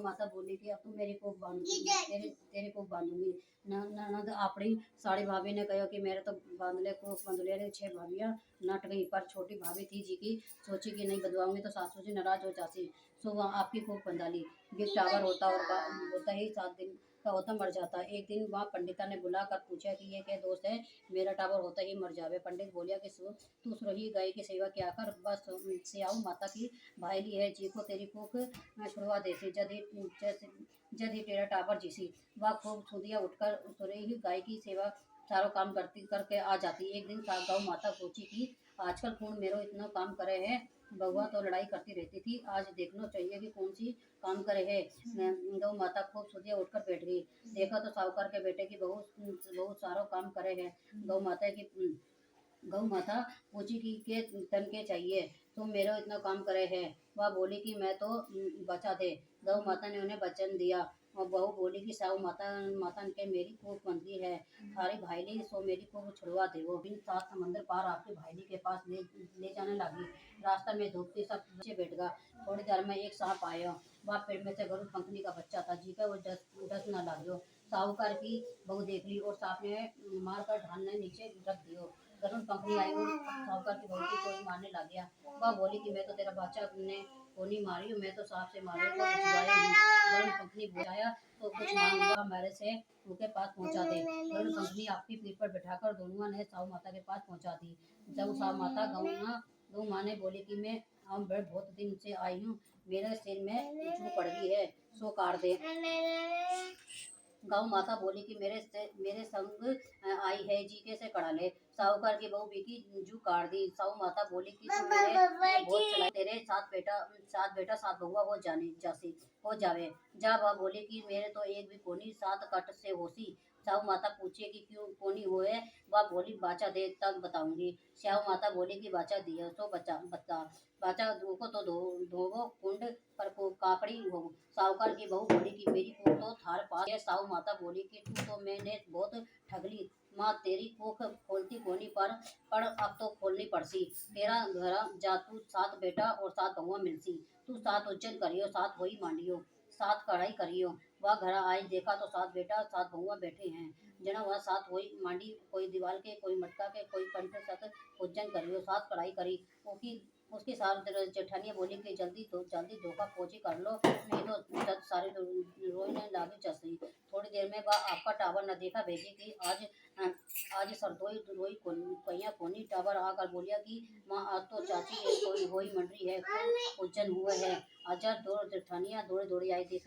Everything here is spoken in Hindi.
माता बोली कि अब तू मेरी कोख बांधूंगी, तेरे तेरे कोख बांधूंगी। ननद अपनी साड़ी भाभी ने कहा कि मेरे तो बांधले कोख बांधले रे। 6 भाभियां नट गई, पर छोटी भाभी थी जी की सोची कि नहीं बदवाऊंगी तो सासू जी नाराज हो जाती। सो वहाँ आपकी कोख बंधा ली। गिफ्ट टावर होता और होता ही 7 दिन का होता मर जाता। एक दिन वहाँ पंडिता ने बुलाकर पूछा कि ये क्या दोस्त है, मेरा टावर होता ही मर जावे। पंडित बोलिया कि तू सुरही गाय की सेवा क्या कर, बस से आओ माता की भाईली है जी को तेरी कुख छुड़वा देती। जद ही तेरा टावर जिसी वह खूब सुधिया उठकर सुरही गाय की सेवा सारो काम करती करके आ जाती। एक दिन गौ माता पूछी कि आजकल कौन मेरो इतना काम करे है, बहुआ तो लड़ाई करती रहती थी, आज देखना चाहिए कि कौन सी काम करे है। गौ माता खूब सुधिया उठकर बैठ गई। देखा तो साहूकार के बेटे की बहुत बहुत सारो काम करे है। गौ माता की गौ माता पूछी कि के तन के चाहिए, तुम मेरा इतना काम करे है। वह बोली कि मैं तो बचा दे। गौ माता ने उन्हें वचन दिया और बहू बोली कि साहू माता माता के मेरी कोख बंधी है, थारी भाईली सो मेरी कोख छुड़वा दे। वो बिन 7 समंदर पार आपकी भाईली के पास ले जाने लगी। रास्ता में धूपती सब नीचे बैठ गया। थोड़ी देर में एक सांप आया। वह पेड़ में से गरुड़ पंखनी का बच्चा था जी का वो डस न लाग्यो। साहूकार की बहू देख ली और सांप ने मार कर ढाल ने नीचे रख दियो। गरुड़ पंखनी आई और साहूकार की बहू की कोई मारने लग गया। वह बोली कि मैं तो तेरा बच्चा ने कोनी मारी हूँ, मैं तो सांप से मारी को बुझवाया हूँ। गरुड़ पंखनी बुझाया तो कुछ मांगा मेरे से उनके पास पहुंचा दे। गरुड़ पंखनी आपकी पीठ पर बिठाकर दोनों ने साहू माता के पास पहुंचा दी। जब साहू माता गौ माँ ने बोली कि मैं हम बहुत दिन से आई हूँ, मेरे सिर में जू पड़ गई है, सो काट दे। गौ माता बोली कि मेरे संग आई है जी कैसे कड़ा ले। साहूकार की बहू बीकी जू काट दी। साहू माता बोली कि तू मेरे बहुत चला, तेरे 7 बेटा 7 बहुआ हो जावे। जा वह बोली कि मेरे तो एक भी कोनी 7 कट से होसी। साहू माता पूछे कि क्यों कोनी होए। वह बोली बाचा दे तब बताऊंगी। साहू माता बोली कि बाचा दिया तो बता बाचा को तो धोवो कुंड पर को काकड़ी हो। साहूकार की बहू बोली कि मेरी कोख तो थार पास है। साहू माता बोली कि तू तो मैंने बहुत ठगली माँ, तेरी कोख खोलती कोनी पर अब तो खोलनी पड़सी। तेरा घर जा तू 7 बेटा और 7 बहुआ मिलसी। तू 7 उज्जैन करियो 7 होई मांडियो 7 कढ़ाई करियो। वह घर आई देखा तो 7 बेटा 7 बहुआ बैठे हैं। जना वह 7 होई मांडी, कोई दीवार के कोई मटका के कोई कंठ सत उज्जैन करियो 7 कढ़ाई करी। उसके साथ जेठानिया बोली कि जल्दी धोखा पोछी कर लो, नहीं तो जब सारे रोने लागे चसी। थोड़ी देर में वह आपका टावर न देखा भेजी कि आज सरदोई रोई कहिया कोनी। टावर आकर बोलिया कि माँ आज तो चाची कोई होई मंडरी है, उज्जैन हुए है। आजा दो जेठानिया दौड़े दौड़े आई देखा